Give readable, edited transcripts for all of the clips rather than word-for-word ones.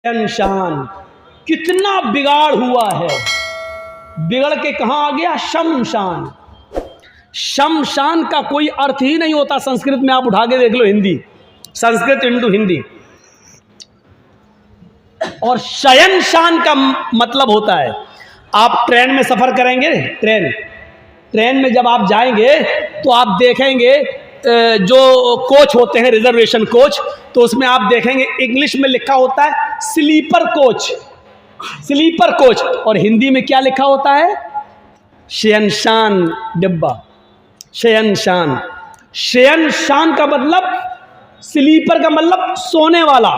शमशान, कितना बिगाड़ हुआ है, बिगड़ के कहाँ आ गया शमशान। शमशान का कोई अर्थ ही नहीं होता संस्कृत में, आप उठा के देख लो हिंदी, संस्कृत इंटू हिंदी। और शयनशान का मतलब होता है, आप ट्रेन में सफर करेंगे, ट्रेन में जब आप जाएंगे तो आप देखेंगे जो कोच होते हैं रिजर्वेशन कोच, तो उसमें आप देखेंगे इंग्लिश में लिखा होता है स्लीपर कोच, स्लीपर कोच, और हिंदी में क्या लिखा होता है शयनशान डिब्बा, शयनशान। शयनशान का मतलब, स्लीपर का मतलब सोने वाला,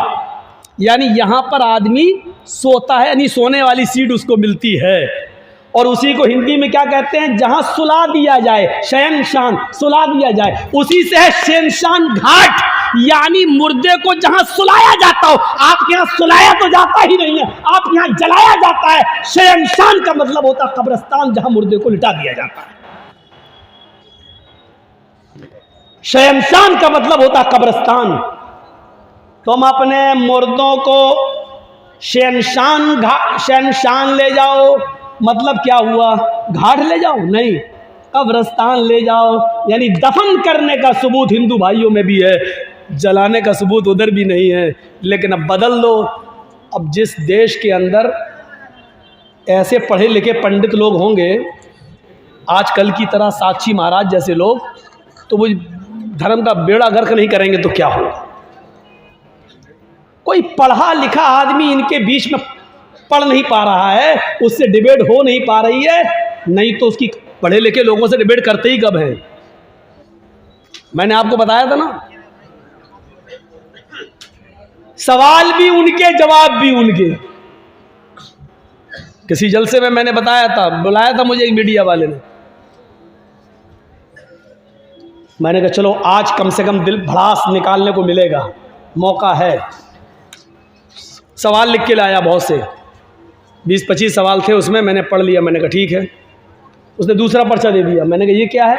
यानी यहां पर आदमी सोता है, यानी सोने वाली सीट उसको मिलती है। और उसी को हिंदी में क्या कहते हैं, जहां सुला दिया जाए, शयनशान, सुला दिया जाए, उसी से है शयनशान घाट, यानी मुर्दे को जहां सुलाया जाता हो। आपके यहां सुलाया तो जाता ही नहीं है, आप यहां जलाया जाता है। शयनशान का मतलब होता है कब्रिस्तान, जहां मुर्दे को लिटा दिया जाता है। शयनशान का मतलब होता है कब्रिस्तान। तुम अपने मुर्दों को शयनशान ले जाओ, मतलब क्या हुआ, घाट ले जाओ नहीं, कब्रिस्तान ले जाओ, यानी दफन करने का सबूत हिंदू भाइयों में भी है, जलाने का सबूत उधर भी नहीं है। लेकिन अब बदल दो, अब जिस देश के अंदर ऐसे पढ़े लिखे पंडित लोग होंगे आजकल की तरह साक्षी महाराज जैसे लोग, तो वो धर्म का बेड़ा गर्क नहीं करेंगे तो क्या हो। कोई पढ़ा लिखा आदमी इनके बीच में पढ़ नहीं पा रहा है, उससे डिबेट हो नहीं पा रही है, नहीं तो उसकी पढ़े लिखे लोगों से डिबेट करते ही कब है। मैंने आपको बताया था ना, सवाल भी उनके जवाब भी उनके। किसी जलसे में मैंने बताया था, बुलाया था मुझे एक मीडिया वाले ने, मैंने कहा चलो आज कम से कम दिल भड़ास निकालने को मिलेगा, मौका है। सवाल लिख के लाया, बहुत से 20-25 सवाल थे उसमें, मैंने पढ़ लिया, मैंने कहा ठीक है। उसने दूसरा पर्चा दे दिया, मैंने कहा ये क्या है,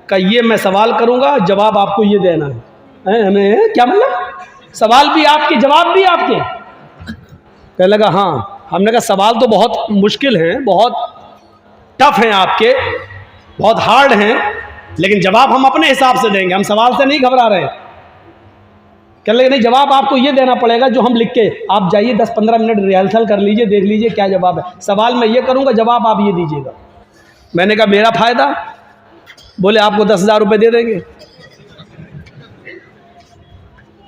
कहा ये मैं सवाल करूंगा, जवाब आपको ये देना है। हमें क्या मतलब, सवाल भी आपके जवाब भी आपके। कहने लगा हाँ। हमने कहा सवाल तो बहुत मुश्किल हैं, बहुत टफ हैं आपके, बहुत हार्ड हैं, लेकिन जवाब हम अपने हिसाब से देंगे, हम सवाल से नहीं घबरा रहे हैं। कहने लगे नहीं, जवाब आपको ये देना पड़ेगा जो हम लिख के, आप जाइए 10-15 मिनट रिहर्सल कर लीजिए, देख लीजिए क्या जवाब है, सवाल मैं ये करूंगा, जवाब आप ये दीजिएगा। मैंने कहा मेरा फायदा, बोले आपको 10,000 रुपये दे देंगे।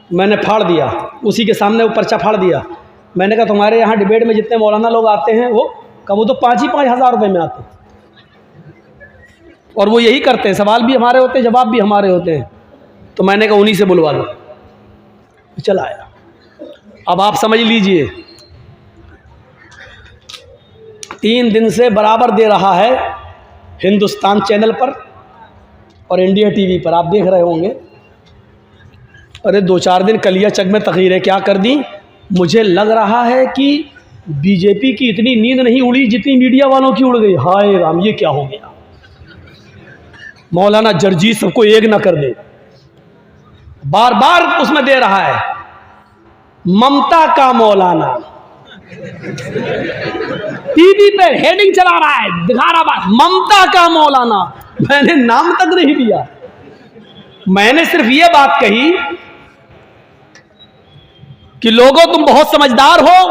मैंने फाड़ दिया, उसी के सामने वो पर्चा फाड़ दिया। मैंने कहा तुम्हारे यहाँ डिबेट में जितने मौलाना लोग आते हैं वो तो 5,000 रुपये में आते हैं, और वो यही करते हैं, सवाल भी हमारे होते हैं, जवाब भी हमारे होते हैं। तो मैंने कहा उन्हीं से बुलवा लो। चला आया। अब आप समझ लीजिए, 3 दिन से बराबर दे रहा है हिंदुस्तान चैनल पर और इंडिया टीवी पर, आप देख रहे होंगे। अरे 2-4 दिन कलियाचक में तकरीरें क्या कर दी। मुझे लग रहा है कि बीजेपी की इतनी नींद नहीं उड़ी जितनी मीडिया वालों की उड़ गई। हाय राम, ये क्या हो गया, मौलाना जर्जी सबको एक ना कर दे। बार बार उसमें दे रहा है ममता का मौलाना, टीवी पे हेडिंग चला रहा है, दिखा रहा है ममता का मौलाना। मैंने नाम तक नहीं दिया, मैंने सिर्फ ये बात कही कि लोगों तुम बहुत समझदार हो,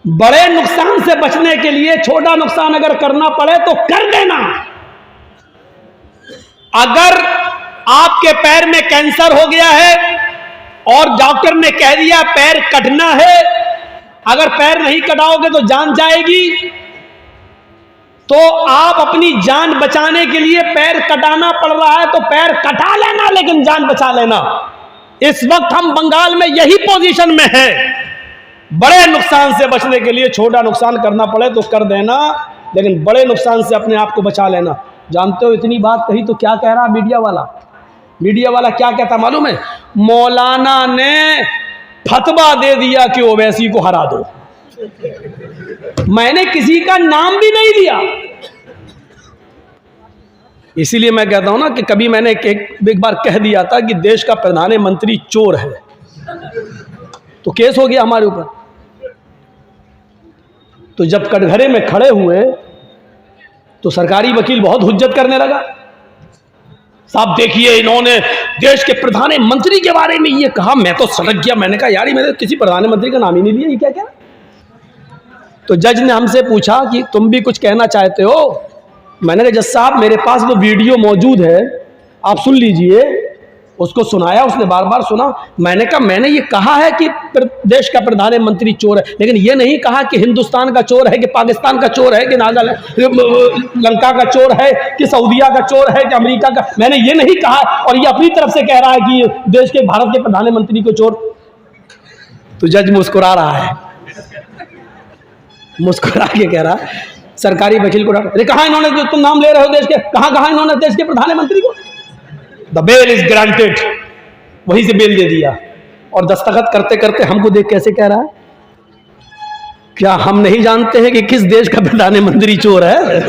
बड़े नुकसान से बचने के लिए छोटा नुकसान अगर करना पड़े तो कर देना। अगर आपके पैर में कैंसर हो गया है और डॉक्टर ने कह दिया पैर कटना है, अगर पैर नहीं कटाओगे तो जान जाएगी, तो आप अपनी जान बचाने के लिए पैर कटाना पड़ रहा है तो पैर कटा लेना, लेकिन जान बचा लेना। इस वक्त हम बंगाल में यही पोजीशन में है, बड़े नुकसान से बचने के लिए छोटा नुकसान करना पड़े तो कर देना, लेकिन बड़े नुकसान से अपने आप को बचा लेना। जानते हो इतनी बात कही तो क्या कह रहा मीडिया वाला क्या कहता मालूम है, मौलाना ने फतवा दे दिया कि ओवैसी को हरा दो। मैंने किसी का नाम भी नहीं लिया, इसीलिए मैं कहता हूं ना कि कभी मैंने एक बार कह दिया था कि देश का प्रधानमंत्री चोर है। तो केस हो गया हमारे ऊपर। तो जब कटघरे में खड़े हुए तो सरकारी वकील बहुत हुज्जत करने लगा, साहब देखिए इन्होंने देश के प्रधानमंत्री के बारे में ये कहा। मैं तो सड़क गया, मैंने कहा यार मैंने किसी प्रधानमंत्री का नाम ही नहीं लिया, ये क्या क्या। तो जज ने हमसे पूछा कि तुम भी कुछ कहना चाहते हो। मैंने कहा जज साहब मेरे पास वो वीडियो मौजूद है, आप सुन लीजिए। उसको सुनाया, उसने बार बार सुना। मैंने कहा मैंने ये कहा है कि देश का प्रधानमंत्री चोर है, लेकिन ये नहीं कहा कि हिंदुस्तान का चोर है, कि पाकिस्तान का चोर है, कि लंका का चोर है, कि सऊदीया का चोर है, कि अमेरिका का। मैंने ये नहीं कहा, और ये अपनी तरफ से कह रहा है कि देश के भारत के प्रधानमंत्री को चोर। तो जज मुस्कुरा रहा है, मुस्कुरा के कह रहा है सरकारी वकील को, अरे कहा इन्होंने, जो तुम नाम ले रहे हो देश के, कहा इन्होंने देश के प्रधानमंत्री को। द बेल इज ग्रांटेड, वहीं से बेल दे दिया। और दस्तखत करते करते हमको देख कैसे कह रहा है, क्या हम नहीं जानते हैं कि किस देश का प्रधानमंत्री चोर है।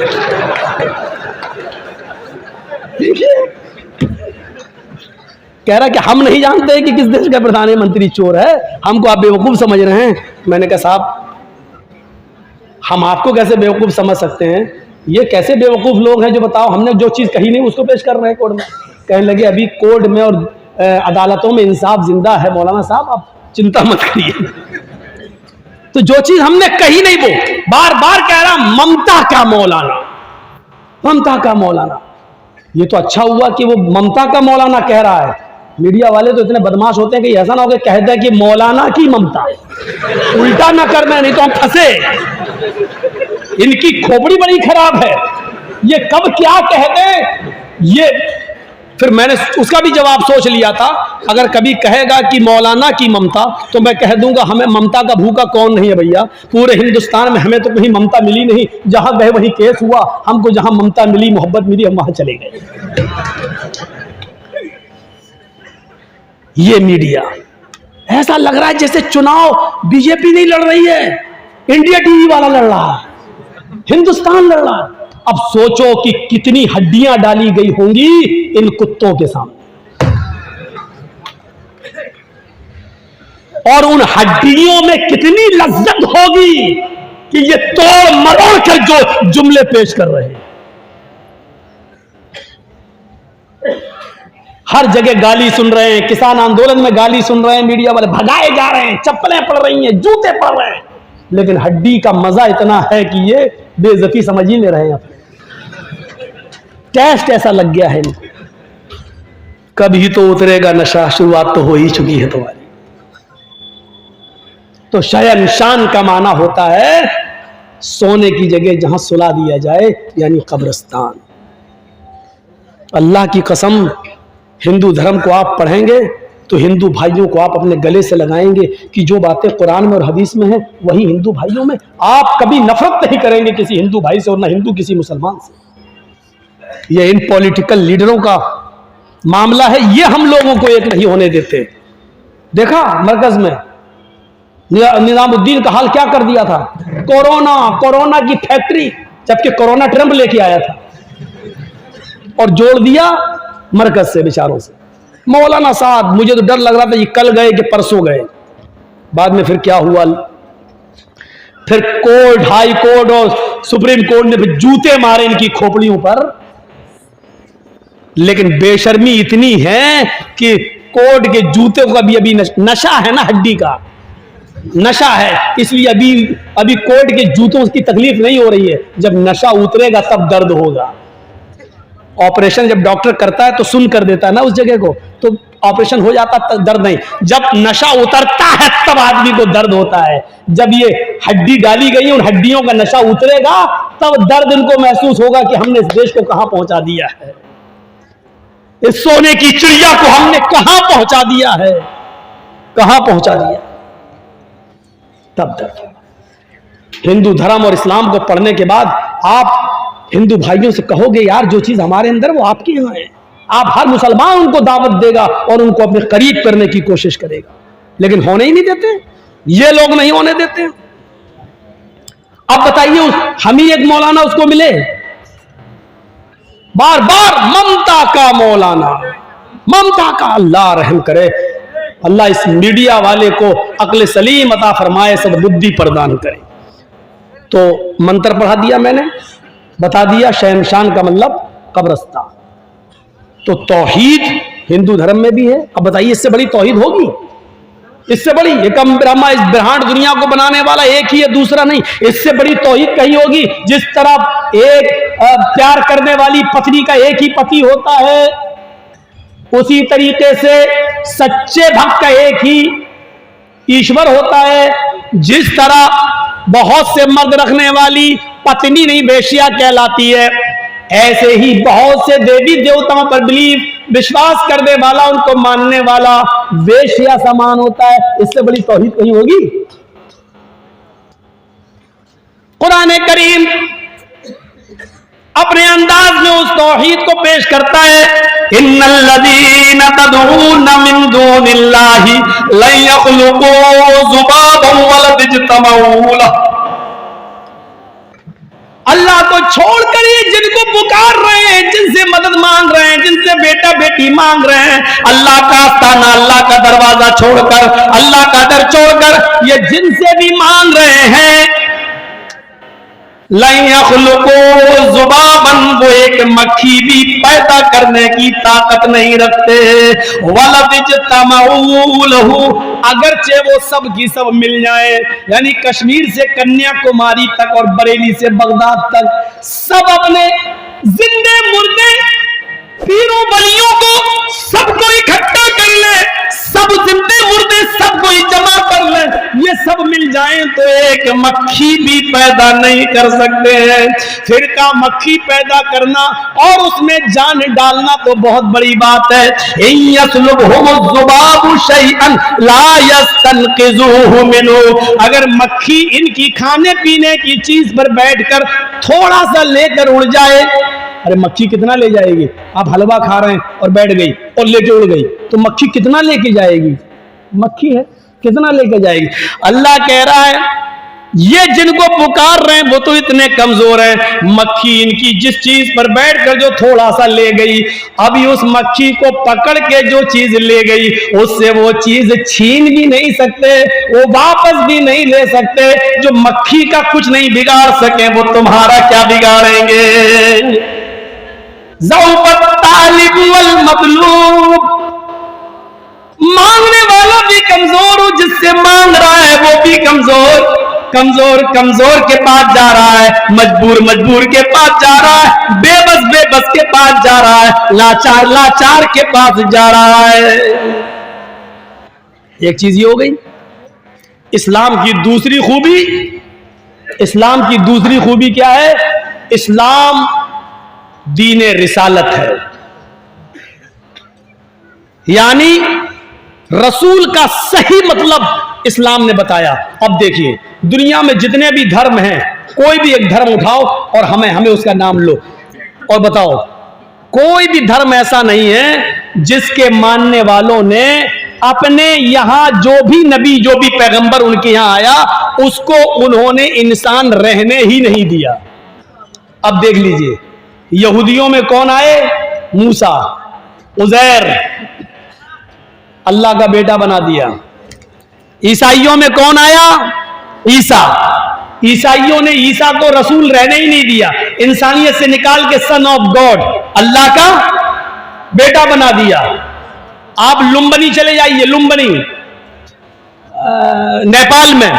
कह रहा कि हम नहीं जानते हैं कि किस देश का प्रधानमंत्री चोर है, हमको आप बेवकूफ समझ रहे हैं। मैंने कहा साहब हम आपको कैसे बेवकूफ समझ सकते हैं, ये कैसे बेवकूफ लोग हैं जो बताओ हमने जो चीज कही नहीं उसको पेश कर रहे हैं कोर्ट में। कहने लगे अभी कोर्ट में और अदालतों में इंसाफ जिंदा है मौलाना साहब, आप चिंता मत करिए। तो जो चीज हमने कही नहीं वो बार बार कह रहा ममता का मौलाना, ममता का मौलाना। ये तो अच्छा हुआ कि वो ममता का मौलाना कह रहा है। मीडिया वाले तो इतने बदमाश होते हैं कि ऐसा ना हो कि कहते हैं कि मौलाना की ममता, उल्टा ना करना नहीं तो हम फंसे। इनकी खोपड़ी बड़ी खराब है, ये कब क्या कह दे ये। फिर मैंने उसका भी जवाब सोच लिया था, अगर कभी कहेगा कि मौलाना की ममता तो मैं कह दूंगा हमें ममता का भूखा कौन नहीं है भैया। पूरे हिंदुस्तान में हमें तो कहीं ममता मिली नहीं, जहां गए वहीं केस हुआ। हमको जहां ममता मिली, मोहब्बत मिली, हम वहां चले गए। ये मीडिया ऐसा लग रहा है जैसे चुनाव बीजेपी नहीं लड़ रही है, इंडिया टीवी वाला लड़ रहा है, हिंदुस्तान लड़ रहा है। अब सोचो कि कितनी हड्डियां डाली गई होंगी इन कुत्तों के सामने, और उन हड्डियों में कितनी लज्जत होगी कि ये तोड़ मरोड़ कर जो जुमले पेश कर रहे हैं। हर जगह गाली सुन रहे हैं, किसान आंदोलन में गाली सुन रहे हैं, मीडिया वाले भगाए जा रहे हैं, चप्पलें पड़ रही हैं, जूते पड़ रहे हैं, लेकिन हड्डी का मजा इतना है कि ये बेइज्जती समझ ही ले रहे हैं। टेस्ट ऐसा लग गया है इनको, कभी तो उतरेगा नशा, शुरुआत तो हो ही चुकी है तुम्हारी। तो शयनशान का माना होता है सोने की जगह जहां सुला दिया जाए, यानी कब्रिस्तान। अल्लाह की कसम, हिंदू धर्म को आप पढ़ेंगे तो हिंदू भाइयों को आप अपने गले से लगाएंगे कि जो बातें कुरान में और हदीस में हैं वही हिंदू भाइयों में। आप कभी नफरत नहीं करेंगे किसी हिंदू भाई से और ना हिंदू किसी मुसलमान से। ये इन पॉलिटिकल लीडरों का मामला है, ये हम लोगों को एक नहीं होने देते। देखा मरकज में निजामुद्दीन का हाल क्या कर दिया था, कोरोना, कोरोना की फैक्ट्री, जबकि कोरोना ट्रंप लेके आया था और जोड़ दिया मरकज से बेचारों से। मौलाना साहब मुझे तो डर लग रहा था ये कल गए कि परसों गए, बाद में फिर क्या हुआ, फिर कोर्ट, हाई कोर्ट और सुप्रीम कोर्ट ने फिर जूते मारे इनकी खोपड़ियों पर। लेकिन बेशर्मी इतनी है कि कोर्ट के जूते को अभी नशा है ना, हड्डी का नशा है, इसलिए अभी कोर्ट के जूतों की तकलीफ नहीं हो रही है। जब नशा उतरेगा तब दर्द होगा। ऑपरेशन जब डॉक्टर करता है तो सुन कर देता है ना उस जगह को, तो ऑपरेशन हो जाता तब दर्द नहीं। जब नशा उतरता है तब आदमी को दर्द होता है। जब ये हड्डी डाली गई है, उन हड्डियों का नशा उतरेगा तब दर्द इनको महसूस होगा कि हमने इस देश को कहां पहुंचा दिया है, इस सोने की चिड़िया को हमने कहां पहुंचा दिया है, कहां पहुंचा दिया, तब दर्द। हिंदू धर्म और इस्लाम को पढ़ने के बाद आप हिंदू भाइयों से कहोगे यार जो चीज हमारे अंदर वो आपके यहां है। आप हर मुसलमान उनको दावत देगा और उनको अपने करीब करने की कोशिश करेगा, लेकिन होने ही नहीं देते, ये लोग नहीं होने देते। अब बताइए हम ही एक मौलाना उसको मिले, बार बार ममता का मौलाना, ममता का, अल्लाह रहम करे। अल्लाह इस मीडिया वाले को अक्ल सलीम अता फरमाए, सद्बुद्धि प्रदान करे। तो मंत्र पढ़ा दिया मैंने, बता दिया शहनशान का मतलब कब्रस्तान। तो तौहीद हिंदू धर्म में भी है। अब बताइए इससे बड़ी तौहीद होगी? इससे बड़ी, एक ब्रह्मा इस ब्रह्मांड दुनिया को बनाने वाला एक ही है, दूसरा नहीं। इससे बड़ी तौहीद कहीं होगी? जिस तरह एक प्यार करने वाली पत्नी का एक ही पति होता है, उसी तरीके से सच्चे भक्त का एक ही ईश्वर होता है। जिस तरह बहुत से मर्द रखने वाली पत्नी नहीं वेश्या कहलाती है, ऐसे ही बहुत से देवी देवताओं पर विश्वास करने वाला, उनको मानने वाला वेश्या समान होता है। इससे बड़ी तौहीद कहीं होगी? कुरान करीम अपने अंदाज में उस तौहीद को पेश करता है, इन्नल्लज़ीना तदऊना मिन दूनिल्लाहि लन यख़्लुक़ू ज़ुबाबन वला यज्तमऊ लह। अल्लाह को छोड़कर ये जिनको पुकार रहे हैं, जिनसे मदद मांग रहे हैं, जिनसे बेटा बेटी मांग रहे हैं, अल्लाह का आस्ताना, अल्लाह का दरवाजा छोड़कर, अल्लाह का दर छोड़कर ये जिनसे भी मांग रहे हैं, लन यख़्लुक़ू ज़ुबाबन, वो एक मक्खी भी पैदा करने की ताकत नहीं रखते। वला यज्तमऊ लहू, अगरचे वो सब की सब मिल जाए, यानी कश्मीर से कन्याकुमारी तक और बरेली से बगदाद तक, सब अपने जिंदे मुर्दे पीरों बलियों को सबको इकट्ठा कर ले, सब जिंदे मुर्दे सबको जमा कर ले, ये सब मिल जाएं तो एक मक्खी भी पैदा नहीं कर सकते हैं। फिर का मक्खी पैदा करना और उसमें जान डालना तो बहुत बड़ी बात है। यस्लुबहुमुज़्ज़ुबाबु शैअन ला यस्तनक़िज़ूहु मिन्हु, अगर मक्खी इनकी खाने पीने की चीज पर बैठकर थोड़ा सा लेकर उड़ जाए, अरे मक्खी कितना ले जाएगी? आप हलवा खा रहे हैं और बैठ गई और लेके उड़ गई, तो मक्खी कितना लेके जाएगी? मक्खी है, कितना लेके जाएगी? अल्लाह कह रहा है ये जिनको पुकार रहे हैं वो तो इतने कमजोर हैं, मक्खी इनकी जिस चीज पर बैठकर जो थोड़ा सा ले गई, अभी उस मक्खी को पकड़ के जो चीज ले गई उससे वो चीज छीन भी नहीं सकते, वो वापस भी नहीं ले सकते। जो मक्खी का कुछ नहीं बिगाड़ सके वो तुम्हारा क्या बिगाड़ेंगे? ज़ौक़त तालिब वल मतलूब, मांगने वाला भी कमजोर हो, जिससे मांग रहा है वो भी कमजोर, कमजोर के पास जा रहा है, मजबूर के पास जा रहा है, बेबस के पास जा रहा है, लाचार के पास जा रहा है। एक चीज ये हो गई। इस्लाम की दूसरी खूबी क्या है? इस्लाम दीन रिसालत है, यानी रसूल का सही मतलब इस्लाम ने बताया। अब देखिए दुनिया में जितने भी धर्म हैं, कोई भी एक धर्म उठाओ और हमें उसका नाम लो और बताओ, कोई भी धर्म ऐसा नहीं है जिसके मानने वालों ने अपने यहां जो भी नबी, जो भी पैगंबर उनके यहां आया, उसको उन्होंने इंसान रहने ही नहीं दिया। अब देख लीजिए, यहूदियों में कौन आए? मूसा, उज़ैर अल्लाह का बेटा बना दिया। ईसाइयों में कौन आया? ईसा, ईसाइयों ने ईसा को रसूल रहने ही नहीं दिया, इंसानियत से निकाल के सन ऑफ गॉड, अल्लाह का बेटा बना दिया। आप लुम्बिनी चले जाइए, लुम्बिनी नेपाल में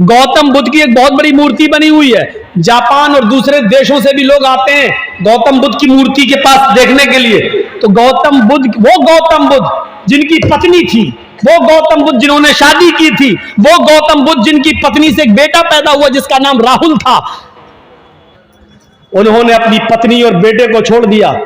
गौतम बुद्ध की एक बहुत बड़ी मूर्ति बनी हुई है। जापान और दूसरे देशों से भी लोग आते हैं गौतम बुद्ध की मूर्ति के पास देखने के लिए। तो गौतम बुद्ध जिनकी पत्नी थी, वो गौतम बुद्ध जिन्होंने शादी की थी, वो गौतम बुद्ध जिनकी पत्नी से एक बेटा पैदा हुआ जिसका नाम राहुल था, उन्होंने अपनी पत्नी और बेटे को छोड़ दिया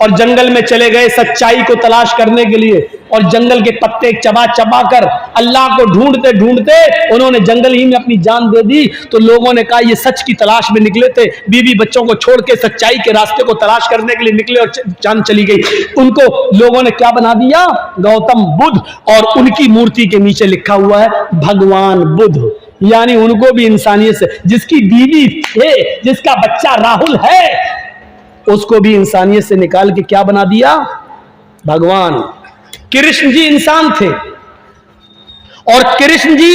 और जंगल में चले गए सच्चाई को तलाश करने के लिए, और जंगल के पत्ते चबा चबा कर अल्लाह को ढूंढते ढूंढते उन्होंने जंगल ही में अपनी जान दे दी। तो लोगों ने कहा ये सच की तलाश में निकले थे, बीवी बच्चों को छोड़ के सच्चाई के रास्ते को तलाश करने के लिए निकले और जान चली गई। उनको लोगों ने क्या बना दिया? गौतम बुद्ध, और उनकी मूर्ति के नीचे लिखा हुआ है भगवान बुद्ध, यानी उनको भी इंसानियत से, जिसकी बीवी है, जिसका बच्चा राहुल है, उसको भी इंसानियत से निकाल के क्या बना दिया? भगवान। कृष्ण जी इंसान थे, और कृष्ण जी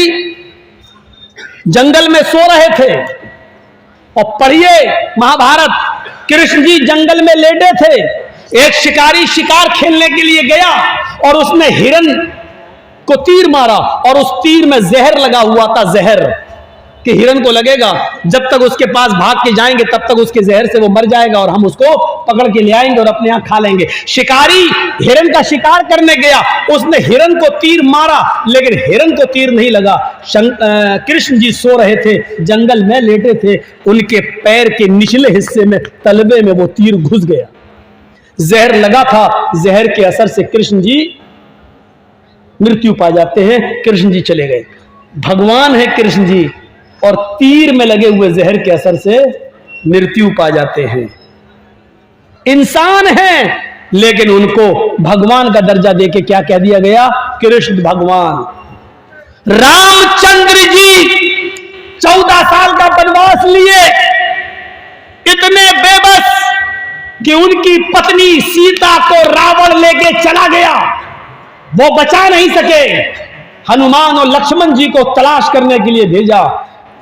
जंगल में सो रहे थे। और पढ़िए महाभारत, कृष्ण जी जंगल में लेटे थे। एक शिकारी शिकार खेलने के लिए गया और उसने हिरन को तीर मारा और उस तीर में जहर लगा हुआ था, जहर कि हिरन को लगेगा, जब तक उसके पास भाग के जाएंगे तब तक उसके जहर से वो मर जाएगा और हम उसको पकड़ के ले आएंगे और अपने यहां खा लेंगे। शिकारी हिरन का शिकार करने गया, उसने हिरन को तीर मारा लेकिन हिरन को तीर नहीं लगा। कृष्ण जी सो रहे थे, जंगल में लेटे थे, उनके पैर के निचले हिस्से में तलबे में वो तीर घुस गया, जहर लगा था। जहर के असर से कृष्ण जी मृत्यु पा जाते हैं, कृष्ण जी चले गए। भगवान है कृष्ण जी और तीर में लगे हुए जहर के असर से मृत्यु पा जाते हैं। इंसान हैं लेकिन उनको भगवान का दर्जा देके क्या कह दिया गया? कृष्ण भगवान। रामचंद्र जी 14 साल का वनवास लिए, इतने बेबस कि उनकी पत्नी सीता को रावण लेके चला गया, वो बचा नहीं सके। हनुमान और लक्ष्मण जी को तलाश करने के लिए भेजा,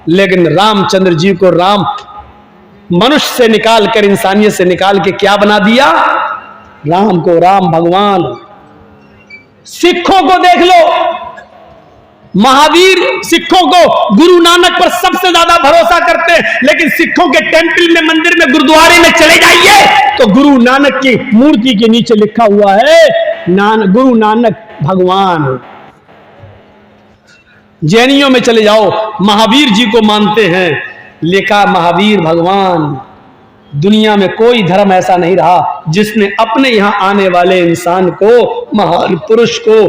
लेकिन रामचंद्र जी को राम मनुष्य से निकाल कर, इंसानियत से निकाल के क्या बना दिया? राम को राम भगवान। सिखों को देख लो, महावीर सिखों को गुरु नानक पर सबसे ज्यादा भरोसा करते हैं, लेकिन सिखों के टेंपल में, मंदिर में, गुरुद्वारे में चले जाइए तो गुरु नानक की मूर्ति के नीचे लिखा हुआ है गुरु नानक भगवान। जैनियों में चले जाओ, महावीर जी को मानते हैं, लिखा महावीर भगवान। दुनिया में कोई धर्म ऐसा नहीं रहा जिसने अपने यहां आने वाले इंसान को, महान पुरुष को,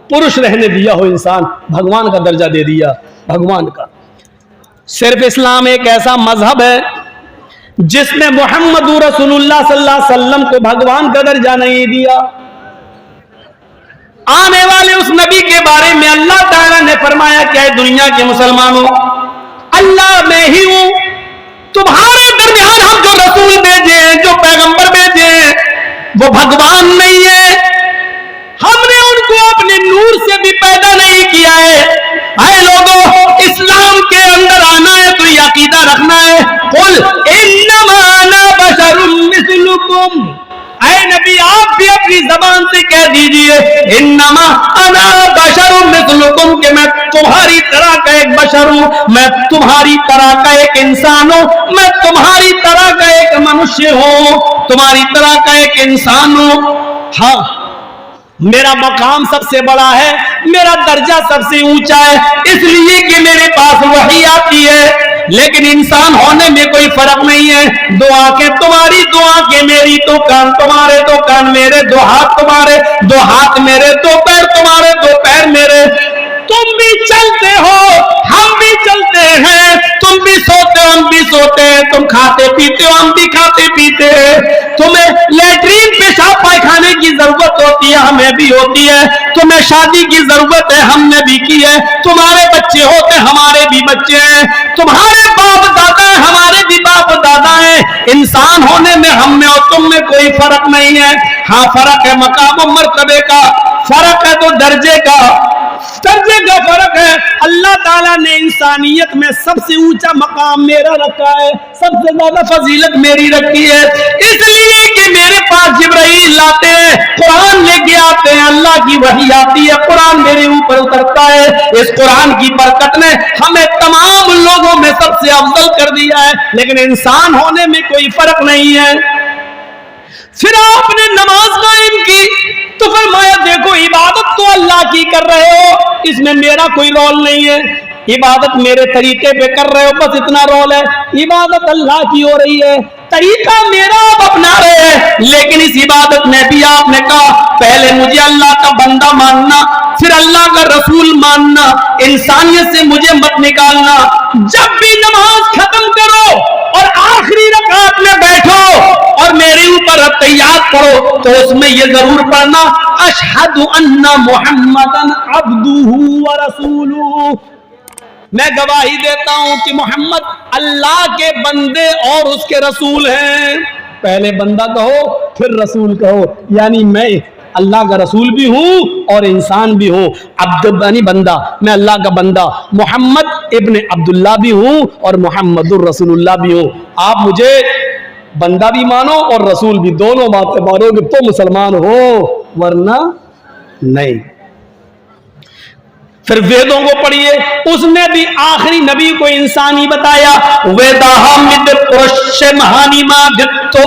पुरुष रहने दिया हो, इंसान भगवान का दर्जा दे दिया, भगवान का। सिर्फ इस्लाम एक ऐसा मजहब है जिसने मोहम्मद रसूलुल्लाह सल्लल्लाहु अलैहि वसल्लम को भगवान का दर्जा नहीं दिया। आने वाले उस नबी के बारे में अल्लाह ताला ने फरमाया, क्या है दुनिया के मुसलमानों, अल्लाह मैं ही हूं, तुम्हारे दरमियान हम जो रसूल भेजे हैं, जो पैगंबर भेजे हैं, वो भगवान नहीं है। हमने उनको अपने नूर से भी पैदा नहीं किया है। आए लोगों, इस्लाम के अंदर आना है तो ये अकीदा रखना है, कुल इन्नमा अना बशरुम मिस्लुकुम। ऐ नबी, आप भी अपनी जबान से कह दीजिए, इन्नमा अना बशरुम मिस्लुकुम, कि मैं तुम्हारी तरह का एक बशर हूं, मैं तुम्हारी तरह का एक इंसान हूं, मैं तुम्हारी तरह का एक मनुष्य हूं, तुम्हारी तरह का एक इंसान हूं। हाँ, मेरा मकाम सबसे बड़ा है, मेरा दर्जा सबसे ऊंचा है, इसलिए कि मेरे पास वही आती है। लेकिन इंसान होने में कोई फर्क नहीं है। दो आंखें तुम्हारी, दो आंखें मेरी, दो कान तुम्हारे, दो कान मेरे, दो हाथ तुम्हारे, दो हाथ मेरे, दो पैर तुम्हारे, दो पैर मेरे। तुम भी चलते हो, हम भी चलते हैं, तुम भी सोते हो, हम भी सोते हैं, तुम खाते पीते हो, हम भी खाते पीते हैं। तुम्हें लैट्रीन पेशाब पायखाने की जरूरत होती है, हमें भी होती है। तुम्हें शादी की जरूरत है, हमने भी की है। तुम्हारे बच्चे होते, हमारे भी बच्चे हैं। तुम्हारे बाप दादा है, हमारे भी बाप दादा हैं। इंसान होने में हम में और तुम में कोई फर्क नहीं है। हाँ, फर्क है मकाम और मर्तबे का, फर्क है तो दर्जे का फर्क है। अल्लाह ताला ने इंसानियत में सबसे ऊंचा मकाम मेरा रखा है, सबसे ज्यादा फजीलत मेरी रखी है, इसलिए कि मेरे पास जिब्राइल आते हैं, कुरान लेके आते हैं, अल्लाह की वही आती है, कुरान मेरे ऊपर उतरता है। इस कुरान की बरकत ने हमें तमाम लोगों में सबसे अफजल कर दिया है, लेकिन इंसान होने में कोई फर्क नहीं है। फिर आपने नमाज कायम की तो फरमाया, देखो इबादत तो अल्लाह की कर रहे हो, इसमें मेरा कोई रोल नहीं है। इबादत मेरे तरीके पे कर रहे हो, बस इतना रोल है। इबादत अल्लाह की हो रही है, तरीका मेरा आप अपना रहे हैं, लेकिन इस इबादत में भी आपने कहा पहले मुझे अल्लाह का बंदा मानना, फिर अल्लाह का रसूल मानना, इंसानियत से मुझे मत निकालना। जब भी नमाज खत्म करो और आखिरी रकात में बैठो और मेरे ऊपर तैयार पढ़ो तो उसमें ये जरूर पढ़ना, अशहदु अन्ना मुहम्मदन अब्दुहु व रसूलुहु, मैं गवाही देता हूं कि मोहम्मद अल्लाह के बंदे और उसके रसूल हैं। पहले बंदा कहो फिर रसूल कहो, यानी मैं अल्लाह का रसूल भी हूँ और इंसान भी हूँ। अब्द यानी बंदा, मैं अल्लाह का बंदा, मोहम्मद इब्न अब्दुल्ला भी हूँ और मोहम्मदुर रसूलुल्लाह भी हूँ। आप मुझे बंदा भी मानो और रसूल भी, दोनों बातें मानोगे तो मुसलमान हो, वरना नहीं। फिर वेदों को पढ़िए, उसने भी आखिरी नबी को इंसान ही बताया। वेदाहमिद पुरुष महानिमादित्य,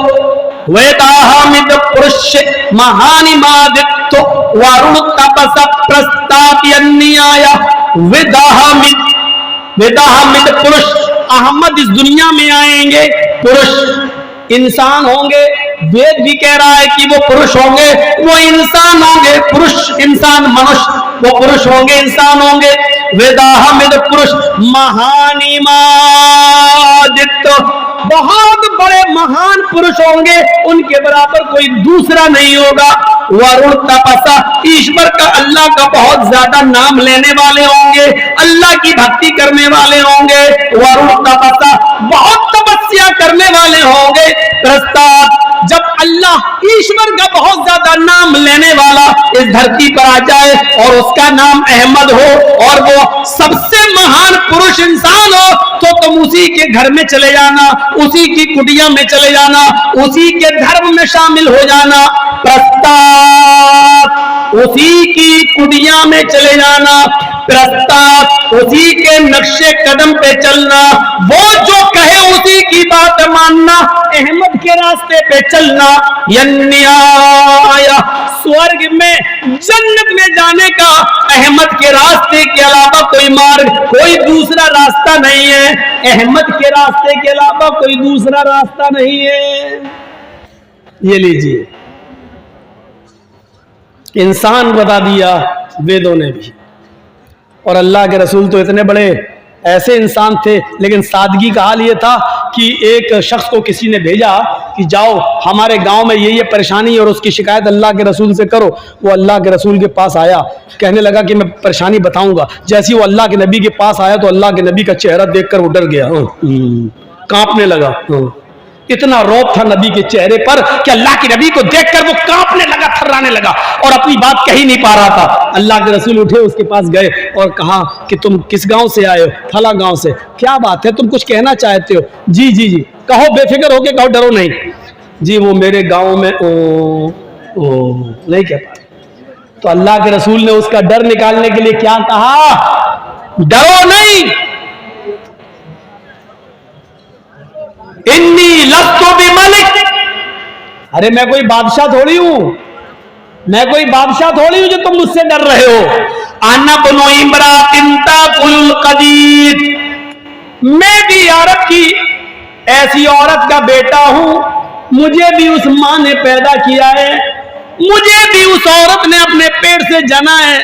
वेदाहमिद पुरुष महानिमादित्य वरुण तपस प्रस्ताप्यन्याय। वेदाहमिद, वेदाहमिद पुरुष, अहमद इस दुनिया में आएंगे, पुरुष इंसान होंगे। वेद भी कह रहा है कि वो पुरुष होंगे, वो इंसान होंगे, पुरुष इंसान मनुष्य, वो पुरुष होंगे इंसान होंगे। वेदाहमिद पुरुष महानिमादित्य, बहुत बड़े महान पुरुष होंगे, उनके बराबर कोई दूसरा नहीं होगा। वरुण तपसा, ईश्वर का अल्लाह का बहुत ज्यादा नाम लेने वाले होंगे, अल्लाह की भक्ति करने वाले होंगे। वरुण तपसा, बहुत तपस्या करने वाले होंगे। प्रस्ताव, जब अल्लाह ईश्वर का बहुत ज्यादा नाम लेने वाला इस धरती पर आ जाए और उसका नाम अहमद हो और वो सबसे महान पुरुष इंसान हो, तो तुम उसी के घर में चले जाना, उसी की कुटिया में चले जाना, उसी के धर्म में शामिल हो जाना। प्रस्ताव, उसी की कुटिया में चले जाना, प्रस्ताव, उसी के नक्शे कदम पे चलना, वो जो कहे उसी की बात मानना, अहमद के रास्ते पे चलना। यन्याय, स्वर्ग में जन्नत में जाने का अहमद के रास्ते के अलावा कोई मार्ग, कोई दूसरा रास्ता नहीं है। अहमद के रास्ते के अलावा कोई दूसरा रास्ता नहीं है। ये लीजिए, इंसान बता दिया वेदों ने भी। और अल्लाह के रसूल तो इतने बड़े ऐसे इंसान थे, लेकिन सादगी का हाल ये था कि एक शख्स को किसी ने भेजा कि जाओ हमारे गांव में ये परेशानी है और उसकी शिकायत अल्लाह के रसूल से करो। वो अल्लाह के रसूल के पास आया, कहने लगा कि मैं परेशानी बताऊंगा। जैसे ही वो अल्लाह के नबी के पास आया तो अल्लाह के नबी का चेहरा देखकर वो डर गया, कांपने लगा। इतना रौब था नबी के चेहरे पर कि अल्लाह के नबी को देखकर वो कांपने लगा, थर्राने लगा और अपनी बात कह ही नहीं पा रहा था। अल्लाह के रसूल उठे, उसके पास गए और कहा कि तुम किस गांव से आए हो? फला गांव से। क्या बात है, तुम कुछ कहना चाहते हो? जी जी जी, कहो, बेफिक्र होके कहो, डरो नहीं। जी वो मेरे गांव में नहीं कह पाए। तो अल्लाह के रसूल ने उसका डर निकालने के लिए क्या कहा? डरो नहीं, इन्नी लस्तु बिमलिक, अरे मैं कोई बादशाह थोड़ी हूं, मैं कोई बादशाह थोड़ी हूं जो तुम मुझसे डर रहे हो। आना बनो इमरातिन ताकुल कदीर, मैं भी अरब की ऐसी औरत का बेटा हूं, मुझे भी उस मां ने पैदा किया है, मुझे भी उस औरत ने अपने पेट से जना है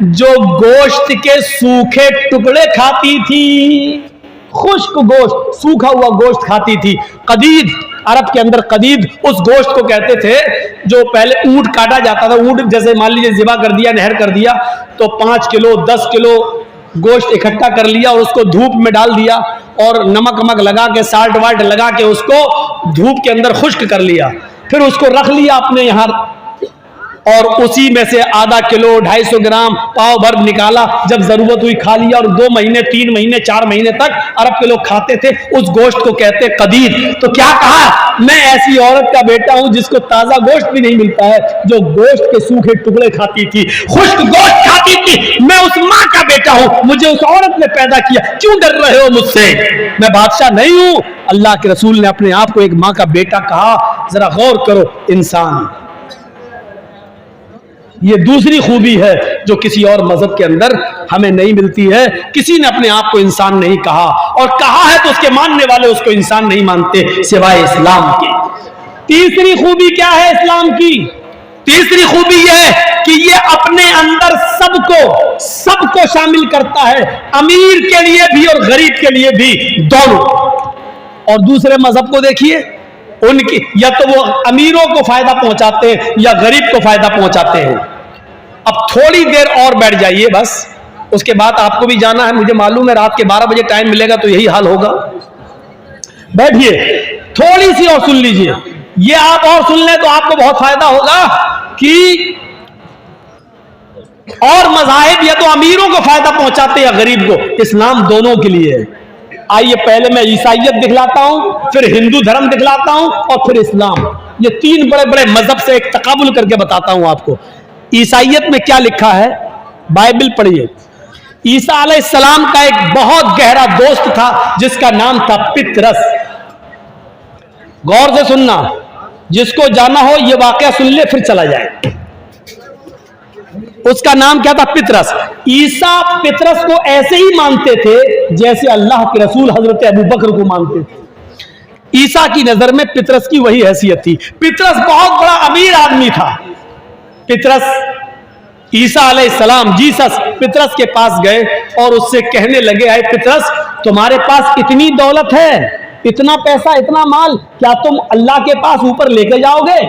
जो गोश्त के सूखे टुकड़े खाती थी, खुश्क गोश्त, सूखा हुआ गोश्त खाती थी। कदीद, अरब के अंदर कदीद उस गोश्त को कहते थे जो पहले ऊंट काटा जाता था। ऊंट जैसे मान लीजिए ज़िबा कर दिया, नहर कर दिया, तो 5 किलो 10 किलो गोश्त इकट्ठा कर लिया और उसको धूप में डाल दिया और नमक वमक लगा के, साल्ट वाल्ट लगा के उसको धूप के अंदर खुश्क कर लिया। फिर उसको रख लिया अपने यहाँ और उसी में से आधा किलो 250 ग्राम पाव भर निकाला, जब जरूरत हुई खा लिया। और 2 महीने 3 महीने 4 महीने तक अरब के लोग खाते थे। उस गोश्त को कहते कदीर। तो क्या कहा? मैं ऐसी औरत का बेटा हूं जिसको ताजा गोश्त भी नहीं मिलता है, जो गोश्त के सूखे टुकड़े खाती थी, खुश्क गोश्त खाती थी। मैं उस मां का बेटा हूं, मुझे उस औरत ने पैदा किया, क्यों डर रहे हो मुझसे? मैं बादशाह नहीं हूं। अल्लाह के रसूल ने अपने आप को एक मां का बेटा कहा। जरा गौर करो, इंसान, ये दूसरी खूबी है जो किसी और मजहब के अंदर हमें नहीं मिलती है। किसी ने अपने आप को इंसान नहीं कहा, और कहा है तो उसके मानने वाले उसको इंसान नहीं मानते सिवाय इस्लाम के। तीसरी खूबी क्या है इस्लाम की? तीसरी खूबी यह है कि ये अपने अंदर सबको शामिल करता है, अमीर के लिए भी और गरीब के लिए भी, दोनों। और दूसरे मजहब को देखिए, उनकी या तो वो अमीरों को फायदा पहुंचाते हैं या गरीब को फायदा पहुंचाते हैं। अब थोड़ी देर और बैठ जाइए बस, उसके बाद आपको भी जाना है, मुझे मालूम है रात के 12 बजे टाइम मिलेगा तो यही हाल होगा। बैठिए, थोड़ी सी और सुन लीजिए, ये आप और सुन लें तो आपको बहुत फायदा होगा। कि और मज़ाहिब या तो अमीरों को फायदा पहुंचाते या गरीब को, इस्लाम दोनों के लिए है। आइए पहले मैं ईसाइयत दिखलाता हूं, फिर हिंदू धर्म दिखलाता हूं और फिर इस्लाम। ये तीन बड़े बड़े मजहब से एक तकाबुल करके बताता हूं आपको। ईसाइयत में क्या लिखा है, बाइबल पढ़िए। ईसा अलैहिस्सलाम का एक बहुत गहरा दोस्त था जिसका नाम था पितरस। गौर से सुनना, जिसको जाना हो ये वाकया सुन ले फिर चला जाए। उसका नाम क्या था, पितरस। ईसा पितरस को ऐसे ही मानते थे जैसे अल्लाह के रसूल हजरत अबू बकर को मानते थे। ईसा की नजर में पितरस की वही हैसियत थी। पितरस बहुत बड़ा अमीर आदमी था। पितरस, ईसा अलैहिस्सलाम जीसस पितरस के पास गए और उससे कहने लगे, आए पितरस, तुम्हारे पास इतनी दौलत है, इतना पैसा, इतना माल, क्या तुम अल्लाह के पास ऊपर लेके जाओगे?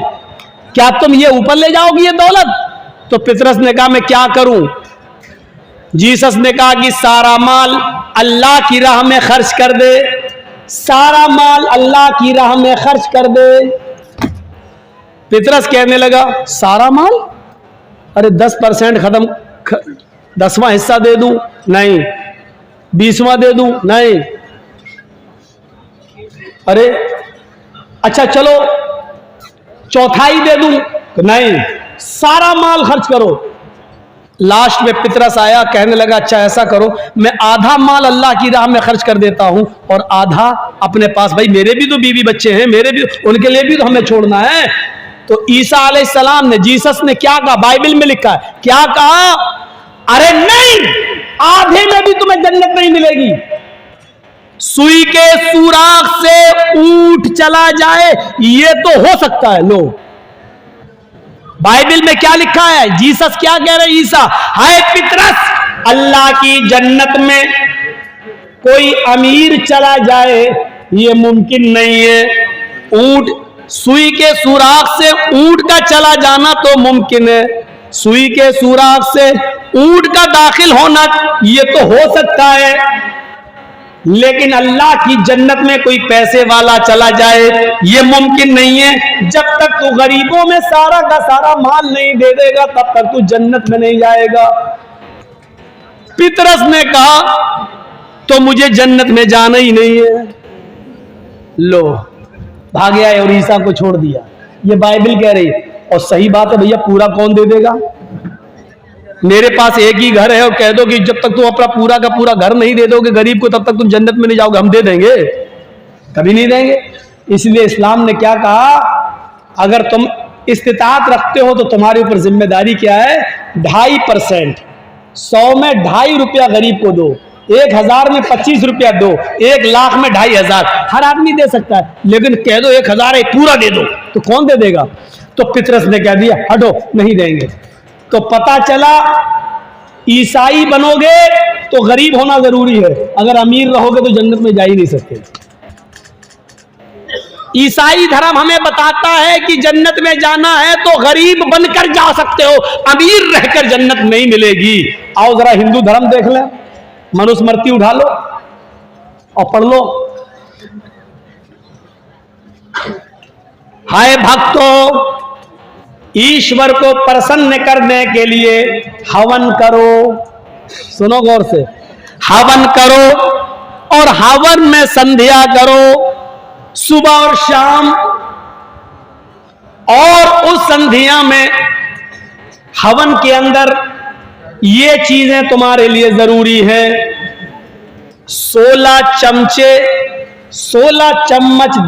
क्या तुम ये ऊपर ले जाओगे ये दौलत? तो पितरस ने कहा, मैं क्या करूं? जीसस ने कहा कि सारा माल अल्लाह की राह में खर्च कर दे, सारा माल अल्लाह की राह में खर्च कर दे। पितरस कहने लगा, सारा माल? अरे 10% खत्म, 10वां हिस्सा दे दूं? नहीं। 20वां दे दूं? नहीं। अरे अच्छा चलो चौथाई दे दूं? नहीं, सारा माल खर्च करो। लास्ट में पितरस आया, कहने लगा, अच्छा ऐसा करो, मैं आधा माल अल्लाह की राह में खर्च कर देता हूं और आधा अपने पास, भाई मेरे भी तो बीवी बच्चे हैं, मेरे भी, उनके लिए भी तो हमें छोड़ना है। तो ईसा अलैहिस्सलाम ने, जीसस ने क्या कहा, बाइबल में लिखा है, क्या कहा? अरे नहीं, आधे में भी तुम्हें जन्नत नहीं मिलेगी। सुई के सुराख से ऊंट चला जाए ये तो हो सकता है। लो, बाइबल में क्या लिखा है, जीसस क्या कह रहे, ईसा, हाय पितरस, अल्लाह की जन्नत में कोई अमीर चला जाए ये मुमकिन नहीं है। ऊंट, सुई के सुराख से ऊंट का चला जाना तो मुमकिन है, सुई के सुराख से ऊंट का दाखिल होना ये तो हो सकता है, लेकिन अल्लाह की जन्नत में कोई पैसे वाला चला जाए ये मुमकिन नहीं है। जब तक तू गरीबों में सारा का सारा माल नहीं दे देगा तब तक तू जन्नत में नहीं जाएगा। पितरस ने कहा, तो मुझे जन्नत में जाना ही नहीं है। लो, भाग गया और ईसा को छोड़ दिया। ये बाइबल कह रही है और सही बात है भैया, पूरा कौन दे देगा? मेरे पास एक ही घर है और कह दो कि जब तक तुम अपना पूरा का पूरा घर नहीं दे दोगे गरीब को तब तक तुम जन्नत में नहीं जाओगे। हम दे देंगे? कभी नहीं देंगे। इसलिए इस्लाम ने क्या कहा, अगर तुम इस्तिताअत रखते हो तो तुम्हारे ऊपर जिम्मेदारी क्या है, 2.5%, 100 में 2.5 रुपया गरीब को दो, 1000 में 25 रुपया दो, 1 लाख में 2.500। हर आदमी दे सकता है, लेकिन कह दो 1000 पूरा दे दो तो कौन दे देगा? तो पितरस ने कह दिया, हटो, नहीं देंगे। तो पता चला ईसाई बनोगे तो गरीब होना जरूरी है, अगर अमीर रहोगे तो जन्नत में जा ही नहीं सकते। ईसाई धर्म हमें बताता है कि जन्नत में जाना है तो गरीब बनकर जा सकते हो, अमीर रहकर जन्नत नहीं मिलेगी। आओ जरा हिंदू धर्म देख लें, मनुस्मृति उठा लो और पढ़ लो। हाय भक्तों, ईश्वर को प्रसन्न करने के लिए हवन करो। सुनो गौर से, हवन करो और हवन में संध्या करो सुबह और शाम, और उस संध्या में हवन के अंदर ये चीजें तुम्हारे लिए जरूरी है। 16 चमचे, 16 चम्मच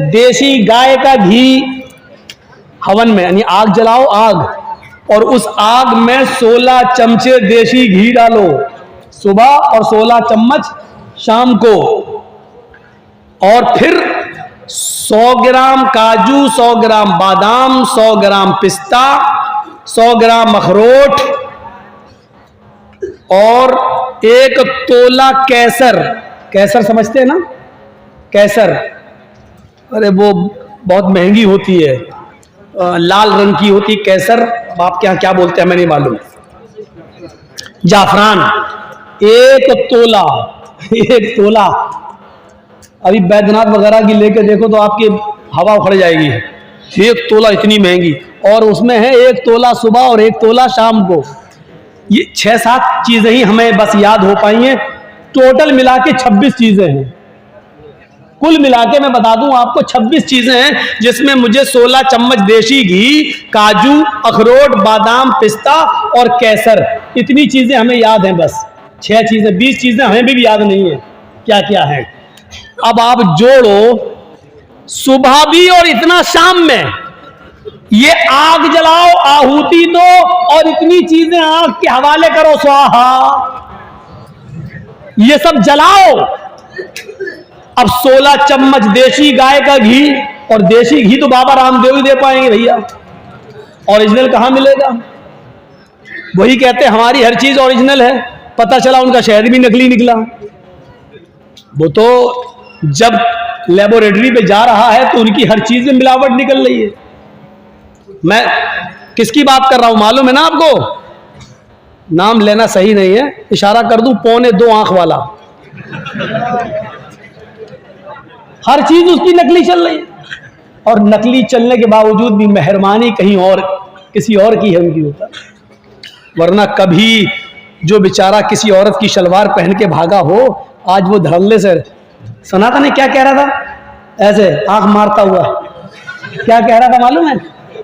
देशी गाय का घी हवन में, यानी आग जलाओ, आग, और उस आग में 16 चमचे देशी घी डालो सुबह और 16 चम्मच शाम को, और फिर 100 ग्राम काजू, 100 ग्राम बादाम, 100 ग्राम पिस्ता, 100 ग्राम अखरोट और 1 तोला केसर। केसर समझते हैं ना? केसर, अरे वो बहुत महंगी होती है, लाल रंग की होती केसर, आपके यहाँ क्या बोलते हैं मैं नहीं मालूम। जाफरान 1 तोला, 1 तोला। अभी बैद्यनाथ वगैरह की लेके देखो तो आपकी हवा उखड़ जाएगी। 1 तोला इतनी महंगी, और उसमें है 1 तोला सुबह और 1 तोला शाम को। ये 6-7 चीजें ही हमें बस याद हो पाई हैं, टोटल मिला के 26 चीजें हैं। कुल मिला के मैं बता दूं आपको 26 चीजें हैं, जिसमें मुझे 16 चम्मच देशी घी, काजू, अखरोट, बादाम, पिस्ता और केसर, इतनी चीजें हमें याद हैं। बस 6 चीजें, 20 चीजें हमें भी याद नहीं है क्या क्या है। अब आप जोड़ो, सुबह भी और इतना शाम में, ये आग जलाओ, आहुति दो, और इतनी चीजें आग के हवाले करो, स्वाहा, ये सब जलाओ। अब 16 चम्मच देशी गाय का घी, और देशी घी तो बाबा रामदेव ही दे पाएंगे भैया, ओरिजिनल कहां मिलेगा। वही कहते हैं हमारी हर चीज ओरिजिनल है, पता चला उनका शहद भी नकली निकला। वो तो जब लेबोरेटरी पे जा रहा है तो उनकी हर चीज में मिलावट निकल रही है। मैं किसकी बात कर रहा हूं मालूम है ना आपको, नाम लेना सही नहीं है, इशारा कर दूं, 2.25 आंख वाला, हर चीज उसकी नकली चल रही है। और नकली चलने के बावजूद भी मेहरबानी कहीं और किसी और की है उनके ऊपर, वरना कभी जो बेचारा किसी औरत की शलवार पहन के भागा हो, आज वो धड़ल्ले से, सनातन ने क्या कह रहा था, ऐसे आंख मारता हुआ क्या कह रहा था मालूम है,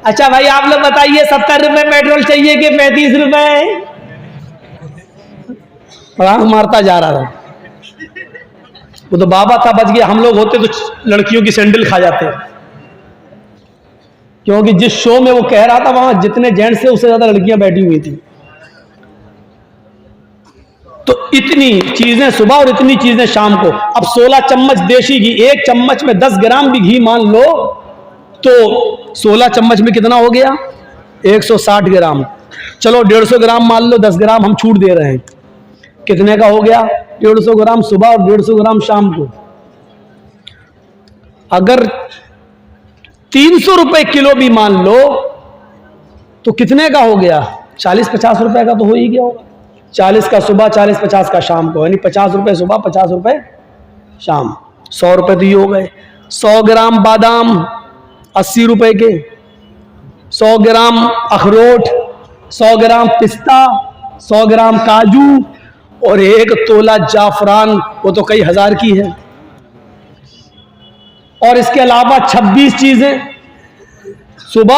अच्छा भाई आप लोग बताइए 70 रुपए पेट्रोल चाहिए कि 35 रुपए, आंख मारता जा रहा था। वो तो बाबा था, बच गया। हम लोग होते तो लड़कियों की सैंडल खा जाते, क्योंकि जिस शो में वो कह रहा था वहां जितने जेंट्स थे उससे ज्यादा लड़कियां बैठी हुई थी। तो इतनी चीजें सुबह और इतनी चीजें शाम को। अब 16 चम्मच देशी घी, 1 चम्मच में 10 ग्राम भी घी मान लो तो 16 चम्मच में कितना हो गया, 160 ग्राम। चलो 150 ग्राम मान लो, 10 ग्राम हम छूट दे रहे हैं, कितने का हो गया, 150 ग्राम सुबह और 150 ग्राम शाम को। अगर 300 रुपए किलो भी मान लो तो कितने का हो गया, 40-50 रुपए का तो हो ही गया होगा। 40 का सुबह, 40-50 का शाम को, यानी 50 रुपए सुबह, 50 रुपए शाम, 100 रुपए तो ये हो गए। 100 ग्राम बादाम 80 रुपए के, 100 ग्राम अखरोट, 100 ग्राम पिस्ता, 100 ग्राम काजू और 1 तोला जाफरान, वो तो कई हजार की है। और इसके अलावा 26 चीजें सुबह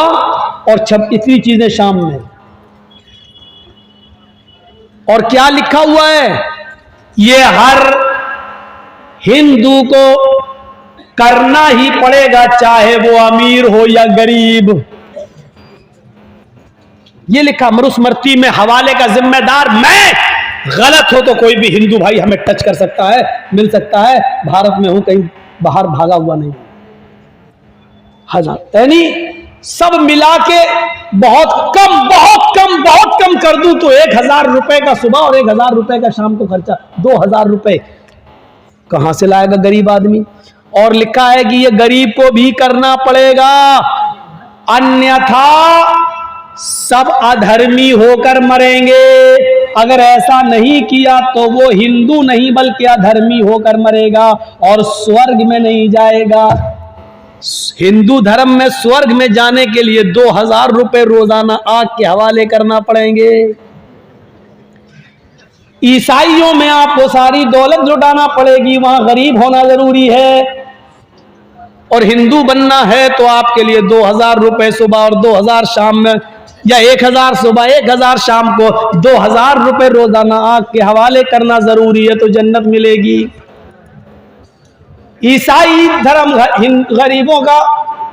और इतनी चीजें शाम में। और क्या लिखा हुआ है, ये हर हिंदू को करना ही पड़ेगा, चाहे वो अमीर हो या गरीब। ये लिखा, मनुस्मृति में हवाले का जिम्मेदार मैं, गलत हो तो कोई भी हिंदू भाई हमें टच कर सकता है, मिल सकता है। भारत में हूं, कहीं बाहर भागा हुआ नहीं। हजार, यानी सब मिला के बहुत कम कर दूं तो 1000 रुपए का सुबह और 1000 रुपए का शाम को खर्चा, 2000 रुपए कहां से लाएगा गरीब आदमी। और लिखा है कि ये गरीब को भी करना पड़ेगा, अन्यथा सब अधर्मी होकर मरेंगे। अगर ऐसा नहीं किया तो वो हिंदू नहीं बल्कि अधर्मी होकर मरेगा और स्वर्ग में नहीं जाएगा। हिंदू धर्म में स्वर्ग में जाने के लिए 2000 रुपए रोजाना आग के हवाले करना पड़ेंगे। ईसाइयों में आपको सारी दौलत लुटाना पड़ेगी, वहां गरीब होना जरूरी है। और हिंदू बनना है तो आपके लिए 2000 रुपए सुबह और 2000 शाम में, या 1000 सुबह 1000 शाम को 2000 रुपए रोजाना आग के हवाले करना जरूरी है, तो जन्नत मिलेगी। ईसाई धर्म गरीबों का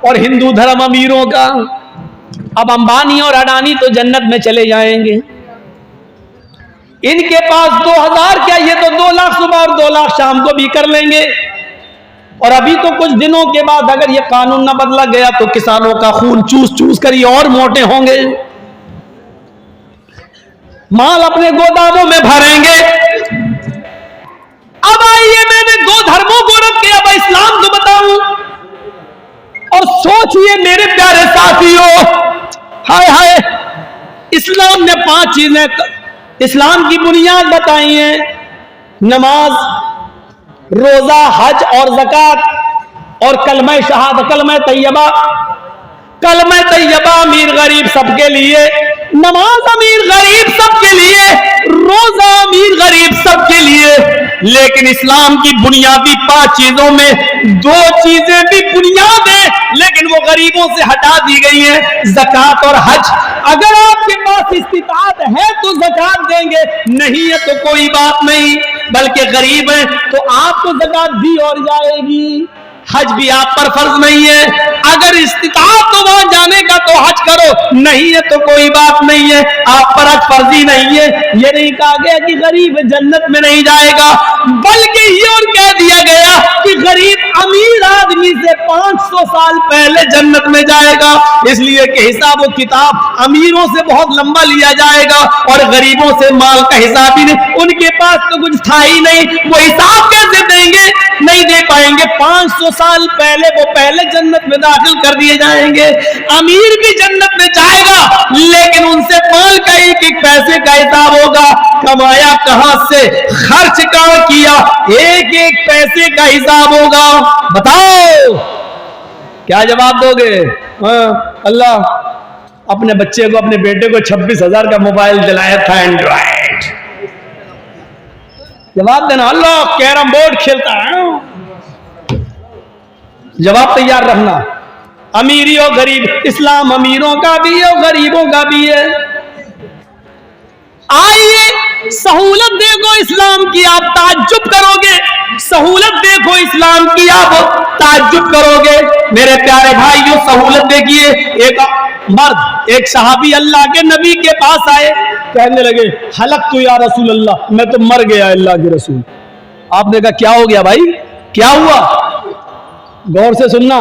और हिंदू धर्म अमीरों का। अब अंबानी और अडानी तो जन्नत में चले जाएंगे, इनके पास 2000 क्या, ये तो 2 लाख सुबह और 2 लाख शाम को भी कर लेंगे। और अभी तो कुछ दिनों के बाद अगर ये कानून न बदला गया तो किसानों का खून चूस चूस कर ये और मोटे होंगे, माल अपने गोदामों में भरेंगे। अब आइए मैंने 2 धर्मों को रख के अब इस्लाम को बताऊं, और सोचिए मेरे प्यारे साथियों, हाय हाय, इस्लाम ने 5 चीजें इस्लाम की बुनियाद बताई है, नमाज, रोजा, हज और ज़कात और कलमा शहादत, कलमा तैयबा। कलमा तैयबा अमीर गरीब सबके लिए, नमाज अमीर गरीब सबके लिए, रोजा अमीर गरीब सबके लिए। लेकिन इस्लाम की बुनियादी 5 चीजों में 2 चीजें भी बुनियाद है, लेकिन वो गरीबों से हटा दी गई हैं, ज़कात और हज। अगर आपके पास इस्तिताअत है तो ज़कात देंगे, नहीं है तो कोई बात नहीं, बल्कि गरीब है तो आपको ज़कात दी और जाएगी। हज भी आप पर फर्ज नहीं है, अगर इस्तिताअत तो वहां जाने का तो हज करो, नहीं है तो कोई बात नहीं है, आप पर हज फर्जी नहीं है। ये नहीं कहा गया कि गरीब जन्नत में नहीं जाएगा, बल्कि ये और कह दिया गया कि गरीब अमीर आदमी से 500 साल पहले जन्नत में जाएगा, इसलिए कि हिसाब व किताब अमीरों से बहुत लंबा लिया जाएगा और गरीबों से माल का हिसाब ही नहीं, उनके पास तो कुछ था ही नहीं, वो हिसाब कैसे देंगे, नहीं दे पाएंगे। 500 साल पहले वो पहले जन्नत में दाखिल कर दिए जाएंगे। अमीर भी जन्नत में जाएगा, लेकिन उनसे माल का एक एक पैसे का हिसाब होगा, कमाया कहां से, खर्च कहां किया, एक एक पैसे का हिसाब होगा। बताओ क्या जवाब दोगे? अल्लाह अपने बच्चे को, अपने बेटे को 26,000 का मोबाइल दिलाया था, एंड्रॉइड। जवाब देना, अल्लाह कैरम बोर्ड खेलता है। जवाब तैयार रखना। अमीरी और गरीब, इस्लाम अमीरों का भी है और गरीबों का भी है। आइए सहूलत देखो इस्लाम की, आप ताज्जुब करोगे। सहूलत देखो इस्लाम की, आप ताज्जुब करोगे। मेरे प्यारे भाइयों, सहूलत देखिए। एक मर्द, एक सहाबी अल्लाह के नबी के पास आए, कहने लगे हलक तू या रसूल अल्लाह, मैं तो मर गया अल्लाह के रसूल। आपने कहा क्या हो गया भाई, क्या हुआ? गौर से सुनना,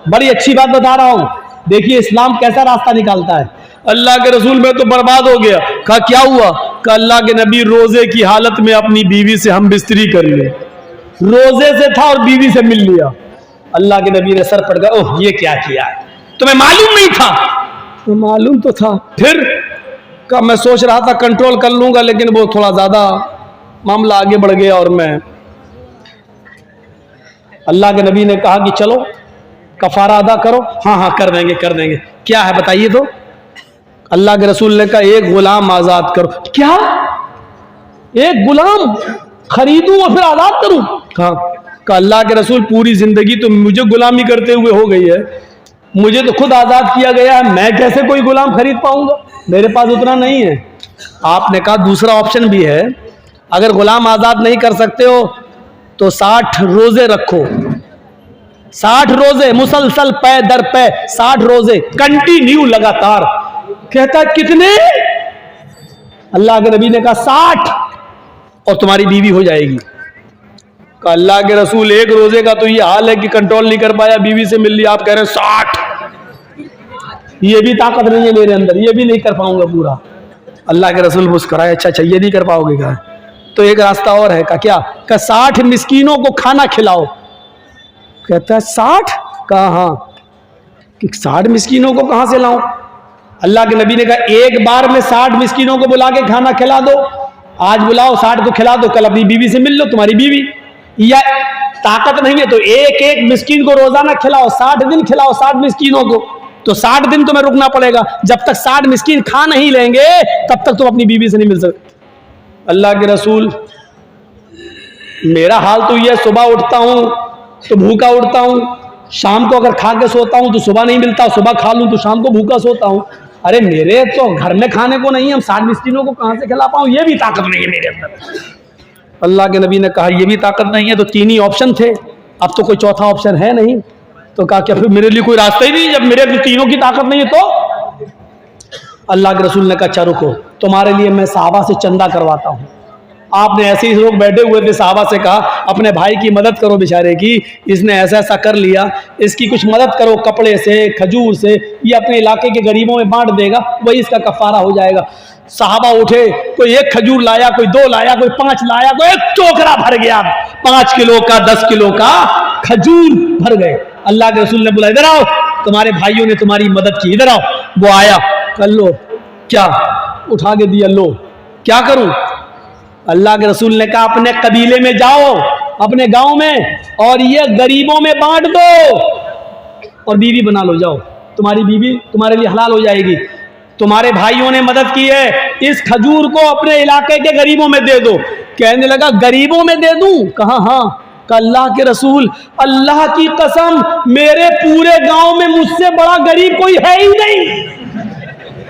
बड़ी अच्छी बात बता रहा हूं। देखिए इस्लाम कैसा रास्ता निकालता है। अल्लाह के रसूल मैं तो बर्बाद हो गया। कहा क्या हुआ? कहा अल्लाह के नबी रोजे की हालत में अपनी बीवी से हम बिस्तरी कर लिए। रोजे से था और बीवी से मिल लिया। अल्लाह के नबी ने सर पड़ गया, ओह ये क्या किया, तुम्हें मालूम नहीं था? तो मालूम तो था। फिर कहा मैं सोच रहा था कंट्रोल कर लूंगा, लेकिन वो थोड़ा ज्यादा मामला आगे बढ़ गया और मैं। अल्लाह के नबी ने कहा कि चलो कफारा अदा करो। हाँ हाँ कर देंगे कर देंगे। क्या है बताइए तो? अल्लाह के रसूल ने कहा एक गुलाम आजाद करो। क्या? एक गुलाम खरीदूं और फिर आजाद करूं? कहा अल्लाह के रसूल पूरी जिंदगी तो मुझे गुलामी करते हुए हो गई है, मुझे तो खुद आजाद किया गया है, मैं कैसे कोई गुलाम खरीद पाऊंगा, मेरे पास उतना नहीं है। आपने कहा दूसरा ऑप्शन भी है, अगर गुलाम आजाद नहीं कर सकते हो तो 60 रोजे रखो। 60 रोजे मुसलसल पै दर पै, 60 रोजे कंटिन्यू लगातार। कहता कितने? अल्लाह के नबी ने कहा 60, और तुम्हारी बीवी हो जाएगी। कहा अल्लाह के रसूल एक रोजे का तो ये हाल है कि कंट्रोल नहीं कर पाया, बीवी से मिल लिया, आप कह रहे हैं 60। ये भी ताकत नहीं है मेरे अंदर, ये भी नहीं कर पाऊंगा पूरा। अल्लाह के रसूल मुस्कुराए, अच्छा अच्छा ये नहीं कर पाओगे? क्या? तो एक रास्ता और है। का क्या? का 60 मिस्कीनों को खाना खिलाओ। कहता है 60? कहा हाँ। कि 60 मिस्कीनों को कहां से लाऊं? अल्लाह के नबी ने कहा एक बार में 60 मिस्कीनों को बुला के खाना खिला दो। आज बुलाओ 60 को खिला दो, कल अपनी बीवी से मिल लो, तुम्हारी बीवी। या ताकत नहीं है तो एक एक मिस्कीन को रोजाना खिलाओ, 60 दिन खिलाओ 60 मिस्कीनों को, तो 60 दिन तुम्हें रुकना पड़ेगा। जब तक 60 मिस्कीन खा नहीं लेंगे तब तक तुम अपनी बीवी से नहीं मिल सकते। अल्लाह के रसूल मेरा हाल तो यह, सुबह उठता हूं तो भूखा उठता हूं, शाम को अगर खा के सोता हूं तो सुबह नहीं मिलता, सुबह खा लूं तो शाम को भूखा सोता हूं। अरे मेरे तो घर में खाने को नहीं है, हम 60 मिस्कीनों को कहां से खिला पाऊं? ये भी ताकत नहीं है मेरे अंदर। अल्लाह के नबी ने कहा ये भी ताकत नहीं है, तो 3 ही ऑप्शन थे, अब तो कोई चौथा ऑप्शन है नहीं। तो कहा क्या फिर मेरे लिए कोई रास्ता ही नहीं, जब मेरे तीनों की ताकत नहीं है तो? अल्लाह के रसूल ने कहा अच्छा रुको, तुम्हारे लिए मैं सहाबा से चंदा करवाता हूं। आपने ऐसे ही लोग बैठे हुए थे, सहाबा से कहा अपने भाई की मदद करो बेचारे की, इसने ऐसा ऐसा कर लिया, इसकी कुछ मदद करो, कपड़े से, खजूर से, ये अपने इलाके के गरीबों में बांट देगा, वही इसका कफारा हो जाएगा। सहाबा उठे, कोई 1 खजूर लाया, कोई 2 लाया, कोई 5 लाया, कोई 1 टोकरा भर गया, 5 किलो का 10 किलो का खजूर भर गए। अल्लाह के रसूल ने बोला इधर आओ, तुम्हारे भाइयों ने तुम्हारी मदद की, इधर आओ। वो आया, कर लो, क्या उठा के दिया, लो क्या करूं? अल्लाह के रसूल ने कहा अपने कबीले में जाओ, अपने गांव में, और ये गरीबों में बांट दो और बीवी बना लो, जाओ। तुम्हारी बीवी तुम्हारे लिए हलाल हो जाएगी। तुम्हारे भाइयों ने मदद की है, इस खजूर को अपने इलाके के गरीबों में दे दो। कहने लगा गरीबों में दे दूं? कहा हाँ। अल्लाह के रसूल, अल्लाह की कसम, मेरे पूरे गांव में मुझसे बड़ा गरीब कोई है ही नहीं,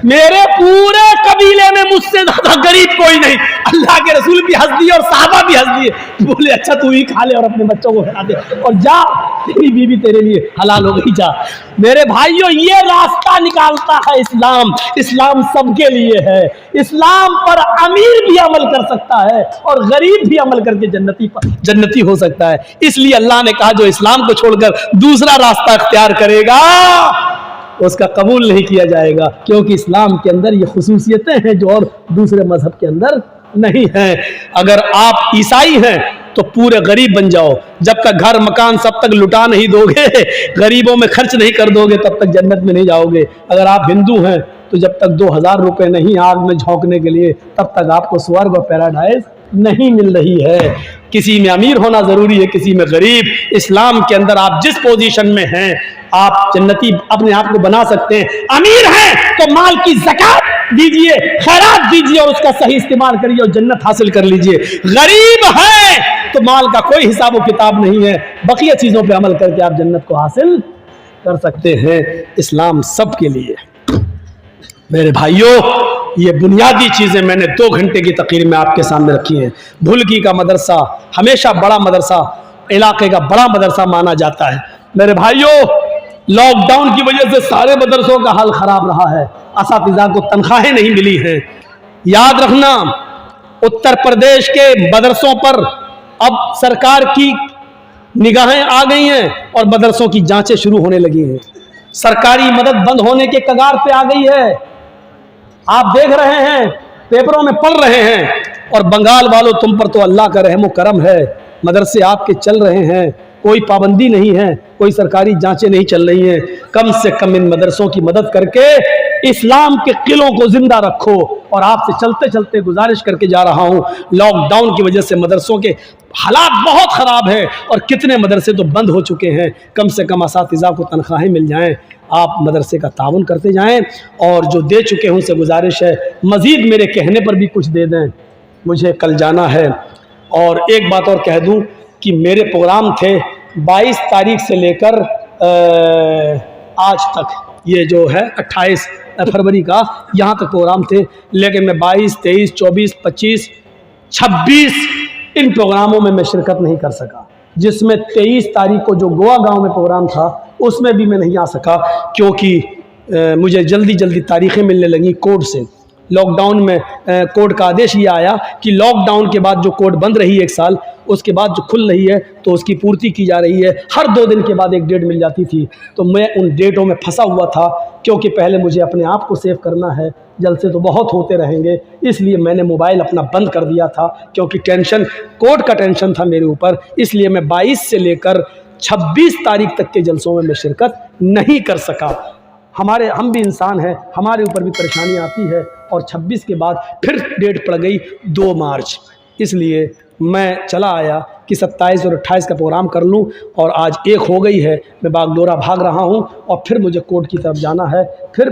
मेरे पूरे कबीले में मुझसे ज्यादा गरीब कोई नहीं। अल्लाह के रसूल भी हंस दिए और साहबा भी हंस दिए। बोले अच्छा तू ही खा ले और अपने बच्चों को खिला दे और जा, तेरी बीवी तेरे लिए हलाल हो गई, जा। मेरे भाइयों, ये रास्ता निकालता है इस्लाम। इस्लाम सबके लिए है। इस्लाम पर अमीर भी अमल कर सकता है और गरीब भी अमल करके जन्नती हो सकता है। इसलिए अल्लाह ने कहा जो इस्लाम को छोड़कर दूसरा रास्ता अख्तियार करेगा उसका कबूल नहीं किया जाएगा, क्योंकि इस्लाम के अंदर ये खुसूसियतें हैं जो और दूसरे मजहब के अंदर नहीं है। अगर आप ईसाई हैं तो पूरे गरीब बन जाओ, जब तक घर मकान सब तक लुटा नहीं दोगे, गरीबों में खर्च नहीं कर दोगे, तब तक जन्नत में नहीं जाओगे। अगर आप हिंदू हैं तो जब तक 2000 रुपये नहीं आग में झोंकने के लिए, तब तक आपको स्वर्ग और पैराडाइज नहीं मिल रही है। किसी में अमीर होना जरूरी है, किसी में गरीब। इस्लाम के अंदर आप जिस पोजीशन में हैं आप जन्नती अपने आप को बना सकते हैं। अमीर हैं तो माल की ज़कात दीजिए, खैरात दीजिए और उसका सही इस्तेमाल करिए और जन्नत हासिल कर लीजिए। गरीब हैं तो माल का कोई हिसाब व किताब नहीं है, बकिया चीजों पे अमल करके आप जन्नत को हासिल कर सकते हैं। इस्लाम सबके लिए। मेरे भाइयों, ये बुनियादी चीज़ें मैंने 2 घंटे की तकरीर में आपके सामने रखी हैं। भुलकी का मदरसा हमेशा बड़ा मदरसा, इलाके का बड़ा मदरसा माना जाता है। मेरे भाइयों, लॉकडाउन की वजह से सारे मदरसों का हाल खराब रहा है। असातिज़ा को तनख्वाहें नहीं मिली हैं। याद रखना, उत्तर प्रदेश के मदरसों पर अब सरकार की निगाहें आ गई हैं और मदरसों की जांचें शुरू होने लगी हैं। सरकारी मदद बंद होने के कगार पे आ गई है। आप देख रहे हैं, पेपरों में पढ़ रहे हैं। और बंगाल वालों, तुम पर तो अल्लाह का रहम करम है, मदरसे आपके चल रहे हैं, कोई पाबंदी नहीं है, कोई सरकारी जांचें नहीं चल रही हैं। कम से कम इन मदरसों की मदद करके इस्लाम के किलों को जिंदा रखो। और आपसे चलते चलते गुजारिश करके जा रहा हूं, लॉकडाउन की वजह से मदरसों के हालात बहुत ख़राब हैं और कितने मदरसे तो बंद हो चुके हैं। कम से कम असातिज़ा को तनख्वाहें मिल जाएं, आप मदरसे का ताउन करते जाएं। और जो दे चुके हैं उनसे गुजारिश है मज़ीद मेरे कहने पर भी कुछ दे दें। मुझे कल जाना है। और एक बात और कह दूं कि मेरे प्रोग्राम थे 22 तारीख से लेकर आज तक, ये जो है 28 फरवरी का, यहाँ तक प्रोग्राम थे। लेकिन मैं 22, 23, 24, 25, 26 इन प्रोग्रामों में मैं शिरकत नहीं कर सका। जिसमें 23 तारीख को जो गोवा गांव में प्रोग्राम था उसमें भी मैं नहीं आ सका, क्योंकि मुझे जल्दी जल्दी तारीखें मिलने लगी कोर्ट से। लॉकडाउन में कोर्ट का आदेश ये आया कि लॉकडाउन के बाद जो कोर्ट बंद रही 1 साल, उसके बाद जो खुल रही है तो उसकी पूर्ति की जा रही है। हर 2 दिन के बाद एक डेट मिल जाती थी। तो मैं उन डेटों में फंसा हुआ था, क्योंकि पहले मुझे अपने आप को सेव करना है। जलसे तो बहुत होते रहेंगे, इसलिए मैंने मोबाइल अपना बंद कर दिया था, क्योंकि टेंशन, कोर्ट का टेंशन था मेरे ऊपर। इसलिए मैं 22 से लेकर 26 तारीख तक के जलसों में मैं शिरकत नहीं कर सका। हम भी इंसान हैं, हमारे ऊपर भी परेशानी आती है। और 26 के बाद फिर डेट पड़ गई 2 मार्च। इसलिए मैं चला आया कि 27 और 28 का प्रोग्राम कर लूं। और आज 1 हो गई है, मैं बागडोरा भाग रहा हूं और फिर मुझे कोर्ट की तरफ जाना है, फिर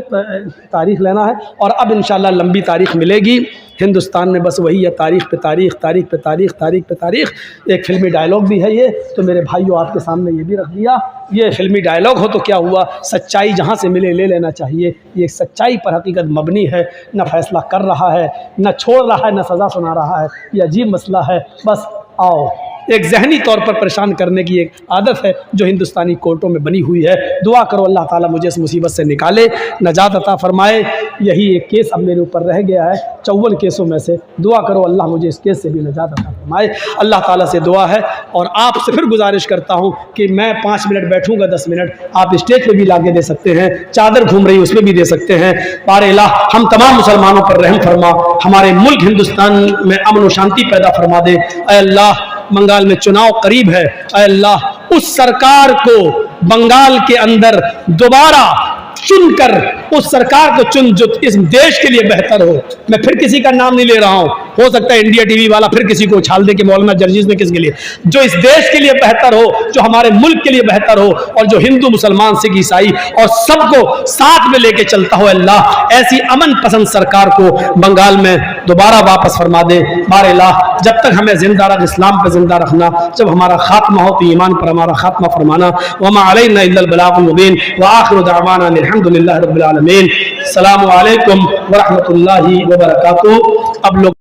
तारीख लेना है। और अब इंशाल्लाह लंबी तारीख मिलेगी। हिंदुस्तान में बस वही है, तारीख पे तारीख, तारीख पे तारीख, तारीख पे तारीख। एक फिल्मी डायलॉग भी है ये, तो मेरे भाइयों आपके सामने ये भी रख दिया। ये फिल्मी डायलॉग हो तो क्या हुआ, सच्चाई जहाँ से मिले ले लेना चाहिए। ये सच्चाई पर हकीकत मबनी है, न फैसला कर रहा है, न छोड़ रहा है, न सज़ा सुना रहा है। ये अजीब मसला है। बस आओ, एक जहनी तौर पर परेशान करने की एक आदत है जो हिंदुस्तानी कोर्टों में बनी हुई है। दुआ करो अल्लाह ताला मुझे इस मुसीबत से निकाले, नजात अता फरमाए। यही एक केस अब मेरे ऊपर रह गया है 54 केसों में से। दुआ करो अल्लाह मुझे इस केस से भी नजात अता फरमाए। अल्लाह ताला से दुआ है। और आपसे फिर गुजारिश करता हूँ कि मैं 5 मिनट बैठूँगा, 10 मिनट आप स्टेज पर भी लाके दे सकते हैं, चादर घूम रही उस पर भी दे सकते हैं। बारे अल्लाह हम तमाम मुसलमानों पर रहम फरमा, हमारे मुल्क हिंदुस्तान में अमन और शांति पैदा फरमा दे। ऐ अल्लाह, बंगाल में चुनाव करीब है, ऐ अल्लाह उस सरकार को बंगाल के अंदर दोबारा चुनकर उस सरकार को चुन जो इस देश के लिए बेहतर हो। मैं फिर किसी का नाम नहीं ले रहा हूं, हो सकता है इंडिया टीवी वाला फिर किसी को उछाल दे कि मौलाना जर्जिस ने किसके लिए, जो इस देश के लिए बेहतर हो, जो हमारे मुल्क के लिए बेहतर हो, और जो हिंदू मुसलमान सिख ईसाई और सबको साथ में लेके चलता हो। अल्लाह ऐसी अमन पसंद सरकार को बंगाल में दोबारा वापस फरमा दे। बार अल्लाह जब तक हमें जिंदा रख, इस्लाम पर जिंदा रखना, जब हमारा खात्मा हो तो ईमान पर हमारा खात्मा फरमाना। वमा अलैना इल्लल बलागुल मुबीन व आखिरु दअवाना अल्हम्दुलिल्लाहि रब्बिल आलमीन। अस्सलामु अलैकुम व रहमतुल्लाहि व बरकातुहू। अब लोग